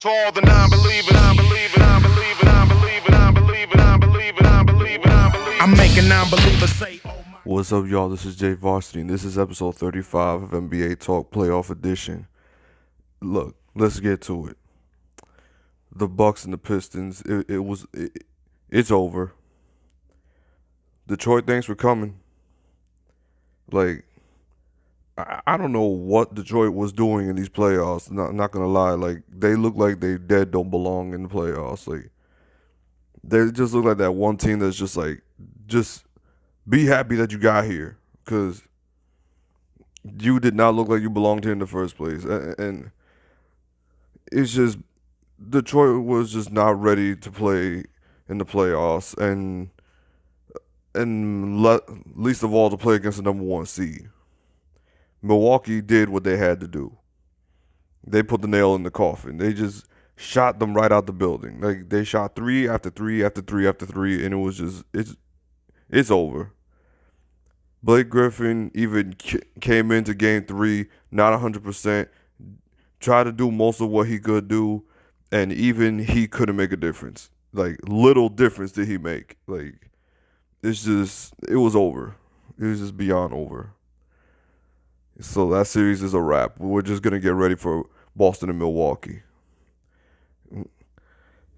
To all the non-believers, I'm making non-believers say, oh my. What's up, y'all? This is Jay Varsity, and this is episode 35 of NBA Talk Playoff Edition. Look, let's get to it. The Bucks and the Pistons, it's over. Detroit, thanks for coming. Like, I don't know what Detroit was doing in these playoffs. Not gonna lie, like they look like they dead don't belong in the playoffs. Like they just look like that one team that's just be happy that you got here, because you did not look like you belonged here in the first place. And it's just Detroit was just not ready to play in the playoffs, and least of all to play against the number one seed. Milwaukee did what they had to do. They put the nail in the coffin. They just shot them right out the building. Like they shot three after three after three after three, and it was just it's over. Blake Griffin even came into game three not 100%, tried to do most of what he could do, and even he couldn't make a difference. Like, little difference did he make. Like, it was over. It was just beyond over. So that series is a wrap. We're just going to get ready for Boston and Milwaukee.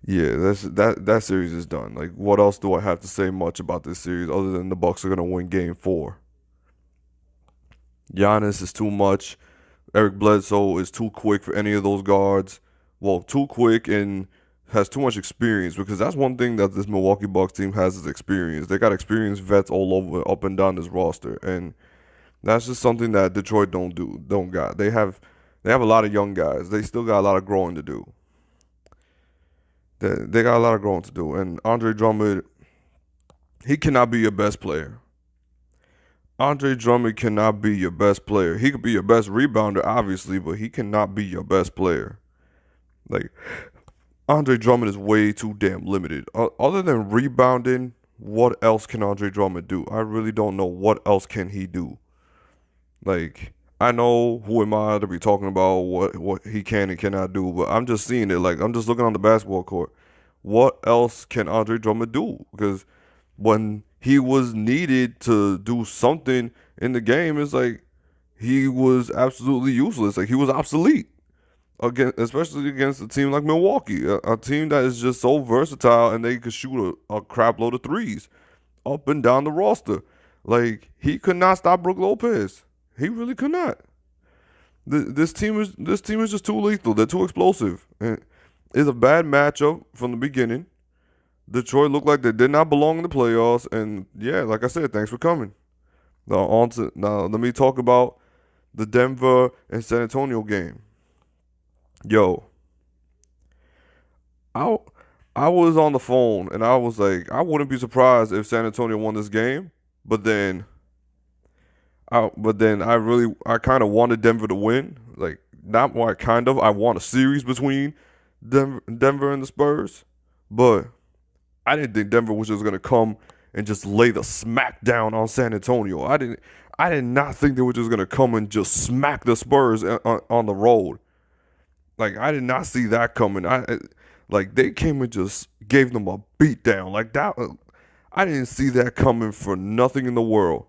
Yeah, that series is done. Like, what else do I have to say much about this series other than the Bucks are going to win game 4? Giannis is too much. Eric Bledsoe is too quick for any of those guards. Well, too quick and has too much experience, because that's one thing that this Milwaukee Bucks team has is experience. They got experienced vets all over, up and down this roster, and that's just something that Detroit don't got. They have a lot of young guys. They still got a lot of growing to do. They got a lot of growing to do, and Andre Drummond, he cannot be your best player. Andre Drummond cannot be your best player. He could be your best rebounder, obviously, but he cannot be your best player. Like, Andre Drummond is way too damn limited. Other than rebounding, what else can Andre Drummond do? I really don't know what else can he do. Like, I know who am I to be talking about what he can and cannot do, but I'm just seeing it. Like, I'm just looking on the basketball court. What else can Andre Drummond do? Because when he was needed to do something in the game, it's like he was absolutely useless. Like, he was obsolete. Again, especially against a team like Milwaukee, a team that is just so versatile and they could shoot a crap load of threes up and down the roster. Like, he could not stop Brook Lopez. He really could not. This team is just too lethal. They're too explosive. And it's a bad matchup from the beginning. Detroit looked like they did not belong in the playoffs, and yeah, like I said, thanks for coming. Now let me talk about the Denver and San Antonio game. Yo, I was on the phone and I was like, I wouldn't be surprised if San Antonio won this game, but then I kind of wanted Denver to win. Like, not why kind of. I want a series between Denver and the Spurs, but I didn't think Denver was just gonna come and just lay the smack down on San Antonio. I did not think they were just gonna come and just smack the Spurs on the road. Like, I did not see that coming. Like, they came and just gave them a beat down. Like, that, I didn't see that coming for nothing in the world.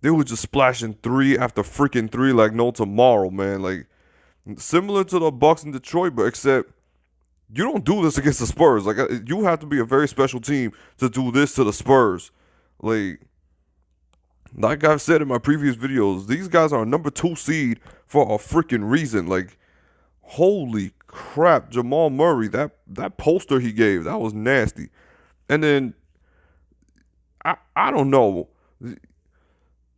They were just splashing three after freaking three like no tomorrow, man. Like, similar to the Bucks in Detroit, but except you don't do this against the Spurs. Like, you have to be a very special team to do this to the Spurs. Like I've said in my previous videos, these guys are a number 2 seed for a freaking reason. Like, holy crap, Jamal Murray, that poster he gave, that was nasty. And then I don't know.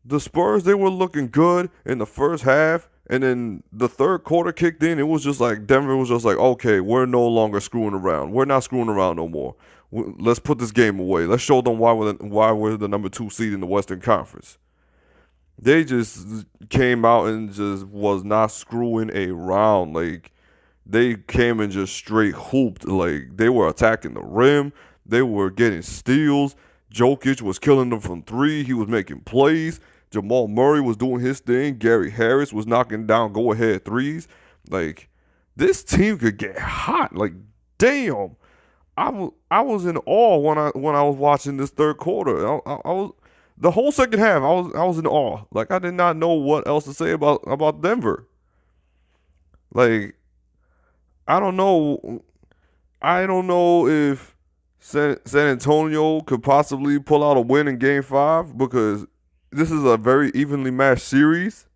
The Spurs, they were looking good in the first half, and then the third quarter kicked in. It was just like Denver was just like, okay, we're no longer screwing around. We're not screwing around no more. Let's put this game away. Let's show them why we're the number 2 seed in the Western Conference. They just came out and just was not screwing around. Like, they came and just straight hooped. Like, they were attacking the rim. They were getting steals. Jokic was killing them from 3. He was making plays. Jamal Murray was doing his thing. Gary Harris was knocking down go-ahead threes. Like, this team could get hot. Like, damn. I was in awe when I was watching this third quarter. I was the whole second half. I was in awe. Like, I did not know what else to say about Denver. Like, I don't know. I don't know if San Antonio could possibly pull out a win in Game 5 because this is a very evenly matched series.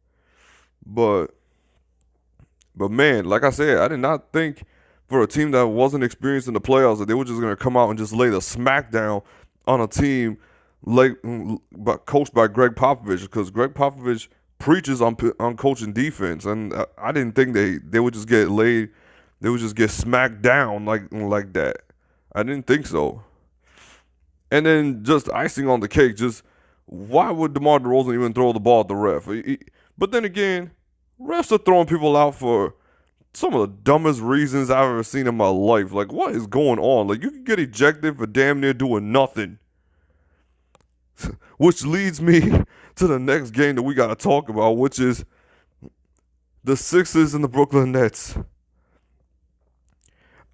But man, like I said, I did not think for a team that wasn't experienced in the playoffs that they were just going to come out and just lay the smackdown on a team but coached by Greg Popovich, because Greg Popovich preaches on coaching defense, and I didn't think they would just get laid. They would just get smacked down like that. I didn't think so. And then just icing on the cake, just why would DeMar DeRozan even throw the ball at the ref? But then again, refs are throwing people out for some of the dumbest reasons I've ever seen in my life. Like, what is going on? Like, you can get ejected for damn near doing nothing. Which leads me to the next game that we got to talk about, which is the Sixers and the Brooklyn Nets.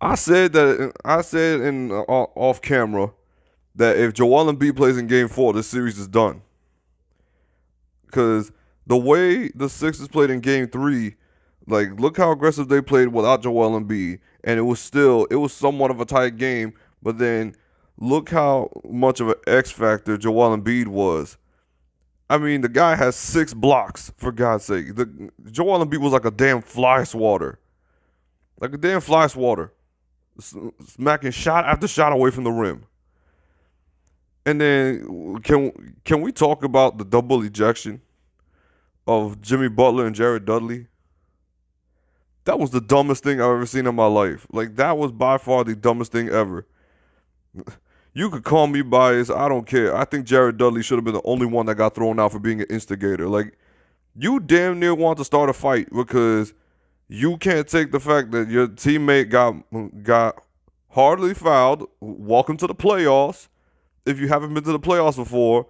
I said in off camera that if Joel Embiid plays in Game 4, this series is done. Because the way the Sixers played in Game 3, like, look how aggressive they played without Joel Embiid, and it was somewhat of a tight game. But then look how much of an X factor Joel Embiid was. I mean, the guy has 6 blocks, for God's sake. Joel Embiid was like a damn fly swatter. Like a damn fly swatter. Smacking shot after shot away from the rim. And then can we talk about the double ejection of Jimmy Butler and Jared Dudley? That was the dumbest thing I've ever seen in my life. Like, that was by far the dumbest thing ever. You could call me biased. I don't care. I think Jared Dudley should have been the only one that got thrown out for being an instigator. Like, you damn near want to start a fight because you can't take the fact that your teammate got hardly fouled. Welcome to the playoffs. If you haven't been to the playoffs before,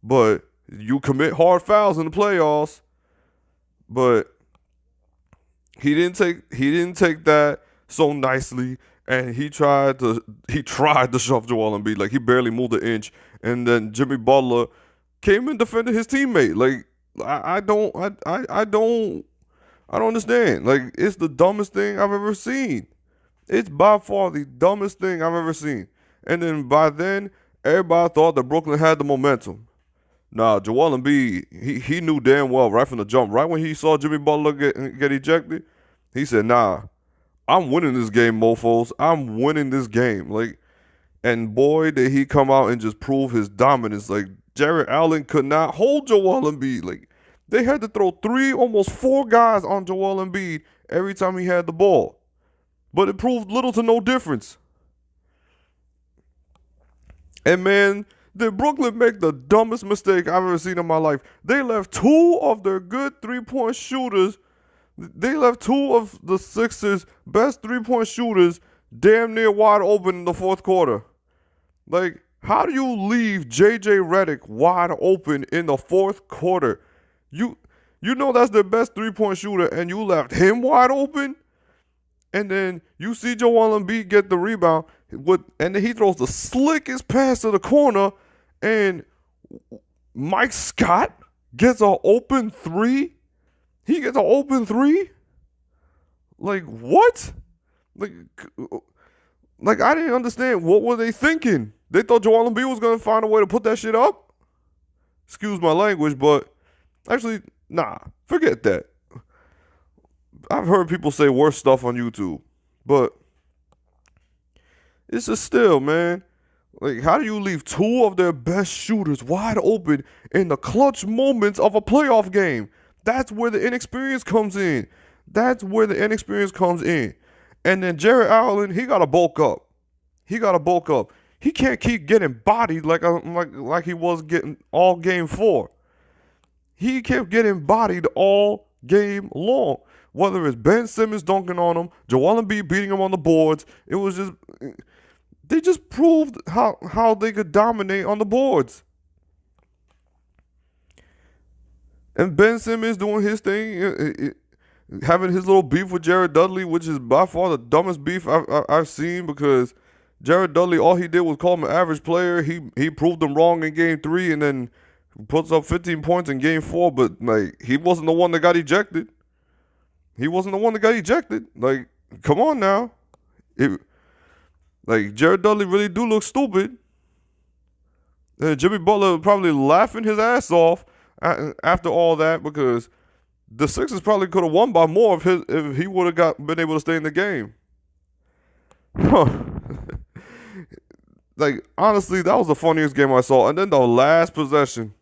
but you commit hard fouls in the playoffs. But he didn't take that so nicely, and he tried to shove Joel Embiid. Like, he barely moved an inch, and then Jimmy Butler came and defended his teammate. Like, I don't understand. Like, it's the dumbest thing I've ever seen. It's by far the dumbest thing I've ever seen. And then by then, everybody thought that Brooklyn had the momentum. Nah, Joel Embiid, he knew damn well right from the jump. Right when he saw Jimmy Butler get ejected, he said, nah, I'm winning this game, mofos. I'm winning this game. Like, and boy, did he come out and just prove his dominance. Like, Jarrett Allen could not hold Joel Embiid. Like, they had to throw 3, almost 4 guys on Joel Embiid every time he had the ball. But it proved little to no difference. And man, did Brooklyn make the dumbest mistake I've ever seen in my life. They left 2 of their good 3-point shooters. They left 2 of the Sixers' best 3-point shooters damn near wide open in the fourth quarter. Like, how do you leave J.J. Redick wide open in the fourth quarter? You know that's their best 3-point shooter, and you left him wide open? And then you see Joel Embiid get the rebound, and then he throws the slickest pass to the corner, and Mike Scott gets an open 3? He gets an open 3? Like, what? Like I didn't understand. What were they thinking? They thought Joel Embiid was going to find a way to put that shit up? Excuse my language, but actually, nah, forget that. I've heard people say worse stuff on YouTube, but it's just still, man. Like, how do you leave 2 of their best shooters wide open in the clutch moments of a playoff game? That's where the inexperience comes in. And then Jarrett Allen, he got to bulk up. He can't keep getting bodied like he was getting all game 4. He kept getting bodied all game long. Whether it's Ben Simmons dunking on him, Joel Embiid beating him on the boards, it was just, they just proved how they could dominate on the boards. And Ben Simmons doing his thing. having his little beef with Jared Dudley, which is by far the dumbest beef I've seen, because Jared Dudley, all he did was call him an average player. He proved him wrong in game 3 and then puts up 15 points in game 4, but like he wasn't the one that got ejected. He wasn't the one that got ejected. Like, come on now. Like, Jared Dudley really do look stupid. And Jimmy Butler probably laughing his ass off after all that, because the Sixers probably could have won by more if he would have been able to stay in the game. Huh. Like, honestly, that was the funniest game I saw. And then the last possession,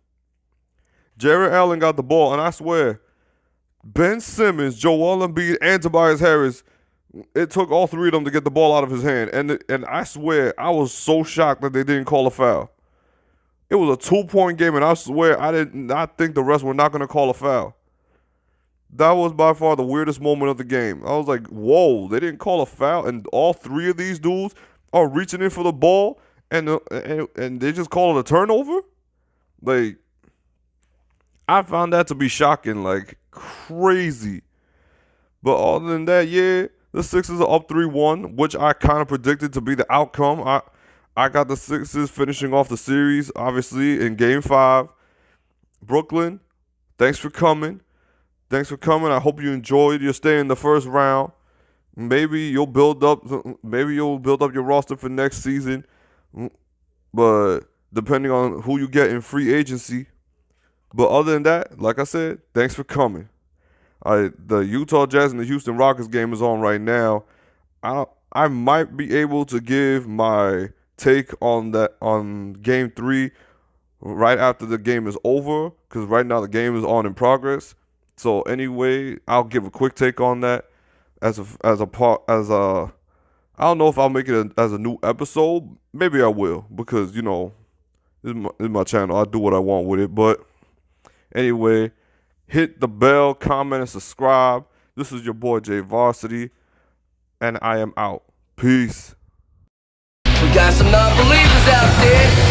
Jared Allen got the ball, and I swear, Ben Simmons, Joel Embiid, and Tobias Harris, it took all 3 of them to get the ball out of his hand. And I swear, I was so shocked that they didn't call a foul. It was a 2-point game, and I swear I did not think the refs were not going to call a foul. That was by far the weirdest moment of the game. I was like, whoa, they didn't call a foul, and all 3 of these dudes are reaching in for the ball, and they just call it a turnover? Like, I found that to be shocking, like crazy. But other than that, yeah, the Sixers are up 3-1, which I kind of predicted to be the outcome. I got the Sixers finishing off the series, obviously, in Game 5. Brooklyn, thanks for coming. I hope you enjoyed your stay in the first round. Maybe you'll build up your roster for next season. But depending on who you get in free agency. But other than that, like I said, thanks for coming. The Utah Jazz and the Houston Rockets game is on right now. I might be able to give my take on Game 3 right after the game is over, because right now the game is on in progress. So anyway, I'll give a quick take on that I don't know if I'll make it as a new episode. Maybe I will, because this is my channel. I do what I want with it. But anyway, hit the bell, comment, and subscribe. This is your boy J Varsity, and I am out. Peace. We got some non-believers out there.